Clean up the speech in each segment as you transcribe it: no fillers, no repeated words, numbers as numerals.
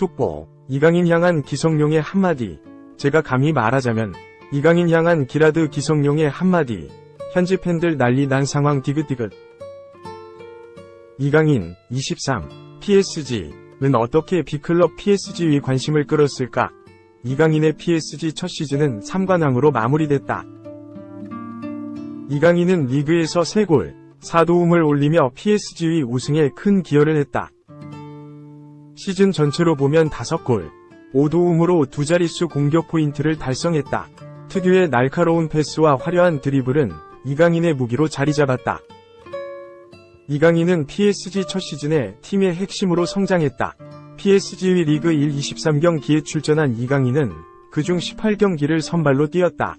속보, 이강인 향한 기성용의 한마디. 제가 감히 말하자면 이강인 향한 기라드 기성용의 한마디. 현지 팬들 난리 난 상황 디귿디귿. 이강인, 23, PSG는 어떻게 B클럽 PSG의 관심을 끌었을까? 이강인의 PSG 첫 시즌은 3관왕으로 마무리됐다. 이강인은 리그에서 3골, 4도움을 올리며 PSG의 우승에 큰 기여를 했다. 시즌 전체로 보면 5골, 5도움으로 두 자릿수 공격 포인트를 달성했다. 특유의 날카로운 패스와 화려한 드리블은 이강인의 무기로 자리잡았다. 이강인은 PSG 첫 시즌에 팀의 핵심으로 성장했다. PSG의 리그 1 23경기에 출전한 이강인은 그중 18경기를 선발로 뛰었다.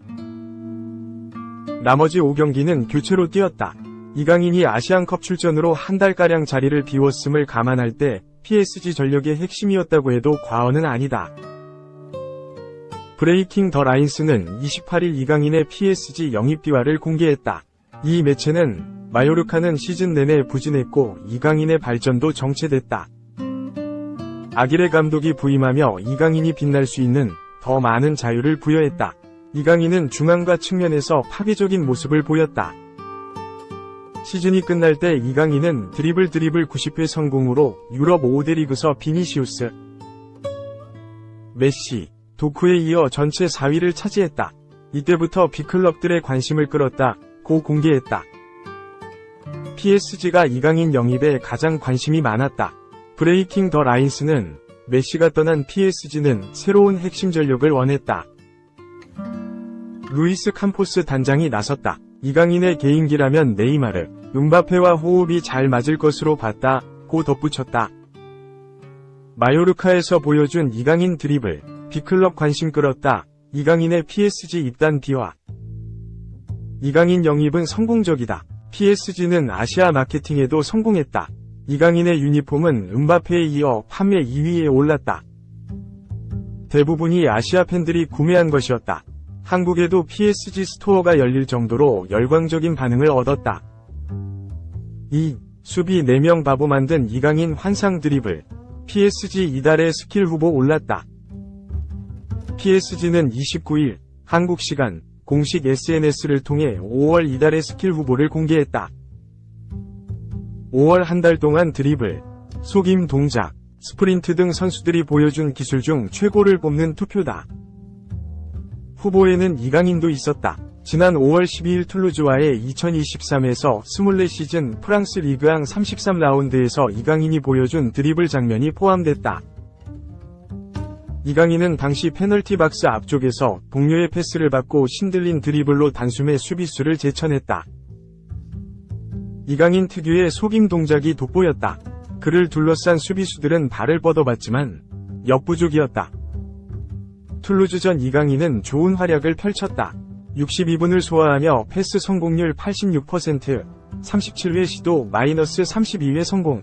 나머지 5경기는 교체로 뛰었다. 이강인이 아시안컵 출전으로 한 달가량 자리를 비웠음을 감안할 때 PSG 전력의 핵심이었다고 해도 과언은 아니다. 브레이킹 더 라인스는 28일 이강인의 PSG 영입 비화를 공개했다. 이 매체는 마요르카는 시즌 내내 부진했고 이강인의 발전도 정체됐다. 아기레 감독이 부임하며 이강인이 빛날 수 있는 더 많은 자유를 부여했다. 이강인은 중앙과 측면에서 파괴적인 모습을 보였다. 시즌이 끝날 때 이강인은 드리블 90회 성공으로 유럽 5대 리그서 비니시우스, 메시, 도쿠에 이어 전체 4위를 차지했다. 이때부터 B클럽들의 관심을 끌었다고 공개했다. PSG가 이강인 영입에 가장 관심이 많았다. 브레이킹 더 라인스는 메시가 떠난 PSG는 새로운 핵심 전력을 원했다. 루이스 캄포스 단장이 나섰다. 이강인의 개인기라면 네이마르, 음바페와 호흡이 잘 맞을 것으로 봤다고 덧붙였다. 마요르카에서 보여준 이강인 드리블, B클럽 관심 끌었다. 이강인의 PSG 입단 비화. 이강인 영입은 성공적이다. PSG는 아시아 마케팅에도 성공했다. 이강인의 유니폼은 음바페에 이어 판매 2위에 올랐다. 대부분이 아시아 팬들이 구매한 것이었다. 한국에도 PSG 스토어가 열릴 정도로 열광적인 반응을 얻었다. 2. 수비 4명 바보 만든 이강인 환상 드리블. PSG 이달의 스킬 후보 올랐다. PSG는 29일 한국 시간 공식 SNS를 통해 5월 이달의 스킬 후보를 공개했다. 5월 한 달 동안 드리블, 속임 동작, 스프린트 등 선수들이 보여준 기술 중 최고를 뽑는 투표다. 후보에는 이강인도 있었다. 지난 5월 12일 툴루즈와의 2023에서 24시즌 프랑스 리그앙 33라운드에서 이강인이 보여준 드리블 장면이 포함됐다. 이강인은 당시 페널티 박스 앞쪽에서 동료의 패스를 받고 신들린 드리블로 단숨에 수비수를 제쳐냈다. 이강인 특유의 속임 동작이 돋보였다. 그를 둘러싼 수비수들은 발을 뻗어봤지만 역부족이었다. 툴루즈전 이강인은 좋은 활약을 펼쳤다. 62분을 소화하며 패스 성공률 86%, 37회 시도 -32회 성공,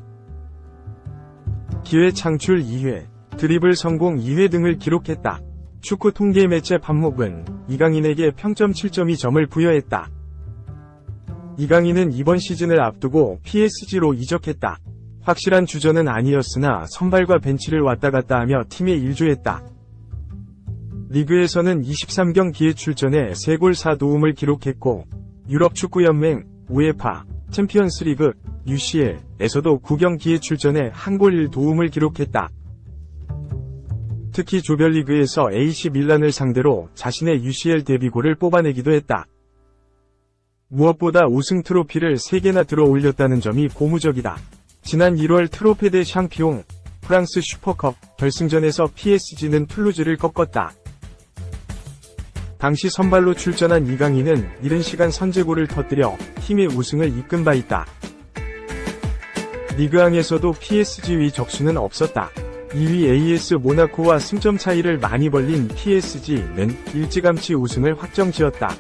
기회 창출 2회, 드리블 성공 2회 등을 기록했다. 축구 통계 매체 반목은 이강인에게 평점 7.2점을 부여했다. 이강인은 이번 시즌을 앞두고 PSG로 이적했다. 확실한 주전은 아니었으나 선발과 벤치를 왔다 갔다 하며 팀에 일조했다. 리그에서는 23경기에 출전해 3골 4도움을 기록했고 유럽축구연맹, 우에파, 챔피언스리그, UCL에서도 9경기에 출전해 1골 1도움을 기록했다. 특히 조별리그에서 AC 밀란을 상대로 자신의 UCL 데뷔골을 뽑아내기도 했다. 무엇보다 우승 트로피를 3개나 들어 올렸다는 점이 고무적이다. 지난 1월 트로페 데 샹피옹, 프랑스 슈퍼컵 결승전에서 PSG는 툴루즈를 꺾었다. 당시 선발로 출전한 이강인은 이른 시간 선제골을 터뜨려 팀의 우승을 이끈 바 있다. 리그앙에서도 PSG의 적수는 없었다. 2위 AS 모나코와 승점 차이를 많이 벌린 PSG는 일찌감치 우승을 확정지었다.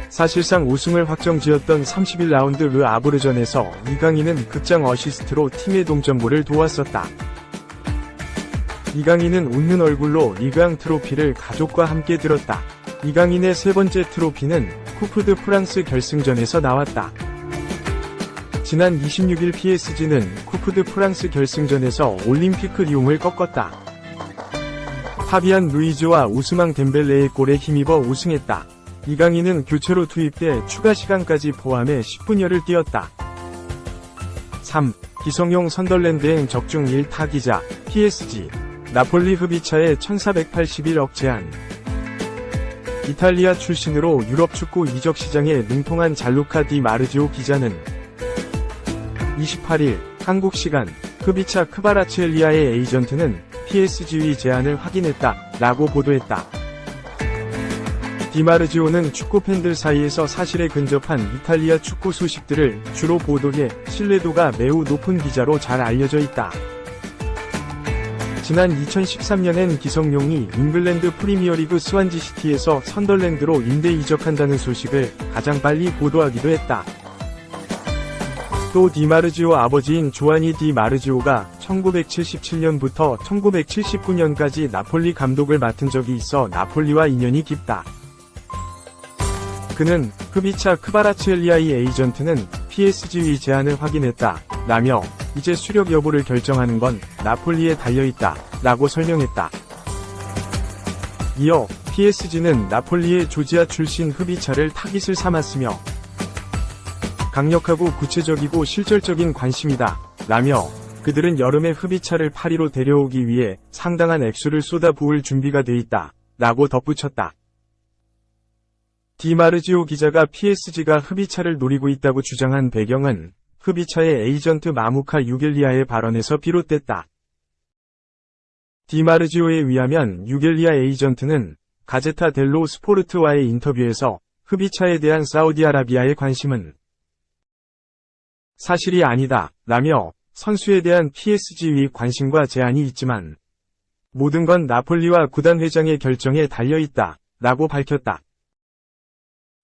사실상 우승을 확정지었던 31라운드 르 아브르전에서 이강인은 극장 어시스트로 팀의 동점골을 도왔었다. 이강인은 웃는 얼굴로 리그앙 트로피를 가족과 함께 들었다. 이강인의 세 번째 트로피는 쿠프 드 프랑스 결승전에서 나왔다. 지난 26일 PSG는 쿠프 드 프랑스 결승전에서 올림피크 리옹을 꺾었다. 파비안 루이즈와 우스망 덴벨레의 골에 힘입어 우승했다. 이강인은 교체로 투입돼 추가 시간까지 포함해 10분여를 뛰었다. 3. 기성용 선덜랜드행 적중 1타 기자, PSG. 나폴리 흡이차의 1481억 제한. 이탈리아 출신으로 유럽 축구 이적 시장에 능통한 잘루카 디 마르지오 기자는 28일 한국 시간 흡이차 크바라츠엘리아의 에이전트는 PSG의 제안을 확인했다 라고 보도했다. 디마르지오는 축구 팬들 사이에서 사실에 근접한 이탈리아 축구 소식들을 주로 보도해 신뢰도가 매우 높은 기자로 잘 알려져 있다. 지난 2013년엔 기성용이 잉글랜드 프리미어리그 스완지시티에서 선덜랜드로 임대 이적한다는 소식을 가장 빨리 보도하기도 했다. 또 디마르지오 아버지인 조아니 디마르지오가 1977년부터 1979년까지 나폴리 감독을 맡은 적이 있어 나폴리와 인연이 깊다. 그는 흡이차 크바라츠엘리아의 에이전트는 PSG의 제안을 확인했다 라며 이제 수력 여부를 결정하는 건 나폴리에 달려있다 라고 설명했다. 이어 PSG는 나폴리의 조지아 출신 흡이차를 타깃을 삼았으며 강력하고 구체적이고 실질적인 관심이다 라며 그들은 여름에 흡이차를 파리로 데려오기 위해 상당한 액수를 쏟아부을 준비가 돼 있다 라고 덧붙였다. 디마르지오 기자가 PSG가 흡이차를 노리고 있다고 주장한 배경은 흡이차의 에이전트 마무카 유겔리아의 발언에서 비롯됐다. 디마르지오에 의하면 유겔리아 에이전트는 가제타 델로 스포르트와의 인터뷰에서 흡이차에 대한 사우디아라비아의 관심은 사실이 아니다 라며 선수에 대한 PSG의 관심과 제한이 있지만 모든 건 나폴리와 구단 회장의 결정에 달려있다 라고 밝혔다.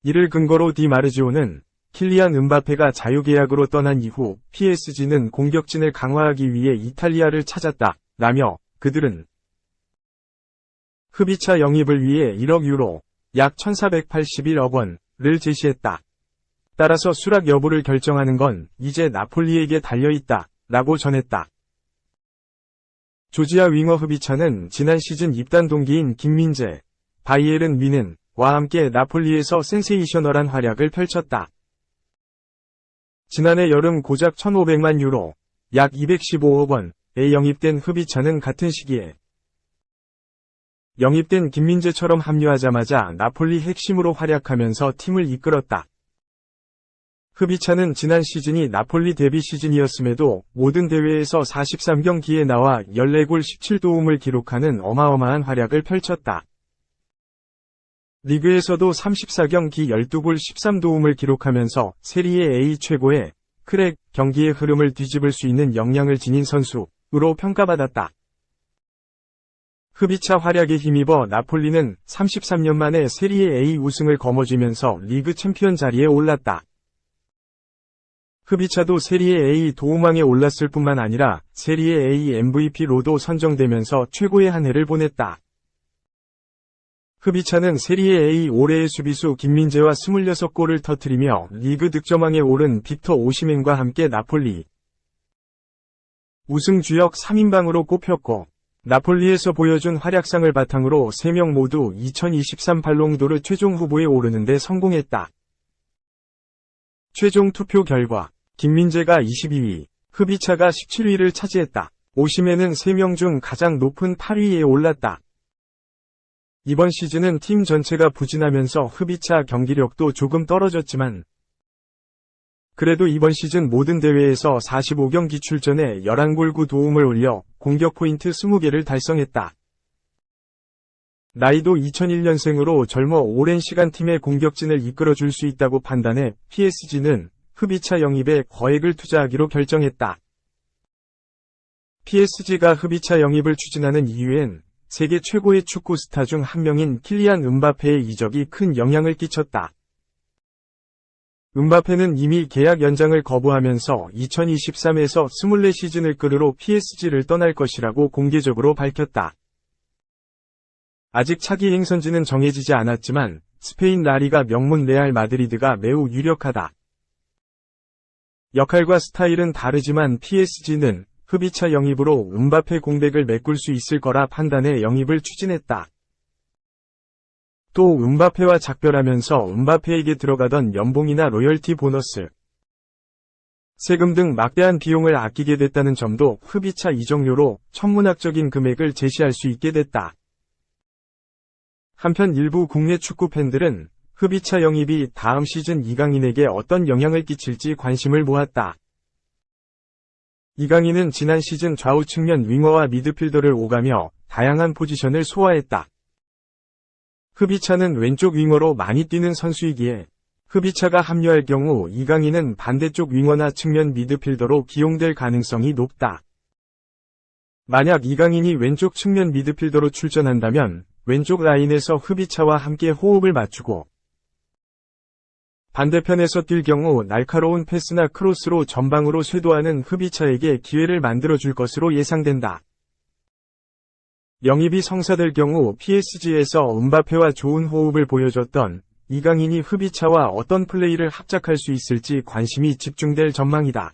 이를 근거로 디마르지오는 킬리안 음바페가 자유계약으로 떠난 이후 PSG는 공격진을 강화하기 위해 이탈리아를 찾았다 라며 그들은 흡이차 영입을 위해 1억 유로, 약 1481억 원을 제시했다. 따라서 수락 여부를 결정하는 건 이제 나폴리에게 달려있다 라고 전했다. 조지아 윙어 흡이차는 지난 시즌 입단 동기인 김민재, 바이에른 뮌헨과 함께 나폴리에서 센세이셔널한 활약을 펼쳤다. 지난해 여름 고작 1,500만 유로, 약 215억 원에 영입된 흡이차는 같은 시기에 영입된 김민재처럼 합류하자마자 나폴리 핵심으로 활약하면서 팀을 이끌었다. 흡이차는 지난 시즌이 나폴리 데뷔 시즌이었음에도 모든 대회에서 43경기에 나와 14골 17도움을 기록하는 어마어마한 활약을 펼쳤다. 리그에서도 34경기 12골 13도움을 기록하면서 세리에 A 최고의 크랙 경기의 흐름을 뒤집을 수 있는 역량을 지닌 선수로 평가받았다. 흡이차 활약에 힘입어 나폴리는 33년 만에 세리에 A 우승을 거머쥐면서 리그 챔피언 자리에 올랐다. 흡이차도 세리에 A 도움왕에 올랐을 뿐만 아니라 세리에 A MVP로도 선정되면서 최고의 한 해를 보냈다. 흡이차는 세리에 A 올해의 수비수 김민재와 26골을 터뜨리며 리그 득점왕에 오른 빅터 오시멘과 함께 나폴리 우승 주역 3인방으로 꼽혔고 나폴리에서 보여준 활약상을 바탕으로 3명 모두 2023 발롱도르 최종 후보에 오르는 데 성공했다. 최종 투표 결과 김민재가 22위, 흡이차가 17위를 차지했다. 오시멘은 3명 중 가장 높은 8위에 올랐다. 이번 시즌은 팀 전체가 부진하면서 흡이차 경기력도 조금 떨어졌지만 그래도 이번 시즌 모든 대회에서 45경기 출전에 11골 9도움을 올려 공격 포인트 20개를 달성했다. 나이도 2001년생으로 젊어 오랜 시간 팀의 공격진을 이끌어줄 수 있다고 판단해 PSG는 흡이차 영입에 거액을 투자하기로 결정했다. PSG가 흡이차 영입을 추진하는 이유엔 세계 최고의 축구 스타 중 한 명인 킬리안 음바페의 이적이 큰 영향을 끼쳤다. 음바페는 이미 계약 연장을 거부하면서 2023에서 24시즌을 끄르로 PSG를 떠날 것이라고 공개적으로 밝혔다. 아직 차기 행선지는 정해지지 않았지만 스페인 라리가 명문 레알 마드리드가 매우 유력하다. 역할과 스타일은 다르지만 PSG는 흡이차 영입으로 음바페 공백을 메꿀 수 있을 거라 판단해 영입을 추진했다. 또 음바페와 작별하면서 음바페에게 들어가던 연봉이나 로열티 보너스, 세금 등 막대한 비용을 아끼게 됐다는 점도 흡이차 이적료로 천문학적인 금액을 제시할 수 있게 됐다. 한편 일부 국내 축구 팬들은 흡이차 영입이 다음 시즌 이강인에게 어떤 영향을 끼칠지 관심을 모았다. 이강인은 지난 시즌 좌우 측면 윙어와 미드필더를 오가며 다양한 포지션을 소화했다. 흡이차는 왼쪽 윙어로 많이 뛰는 선수이기에 흡이차가 합류할 경우 이강인은 반대쪽 윙어나 측면 미드필더로 기용될 가능성이 높다. 만약 이강인이 왼쪽 측면 미드필더로 출전한다면 왼쪽 라인에서 흡이차와 함께 호흡을 맞추고 반대편에서 뛸 경우 날카로운 패스나 크로스로 전방으로 쇄도하는 흡이차에게 기회를 만들어줄 것으로 예상된다. 영입이 성사될 경우 PSG에서 음바페와 좋은 호흡을 보여줬던 이강인이 흡이차와 어떤 플레이를 합작할 수 있을지 관심이 집중될 전망이다.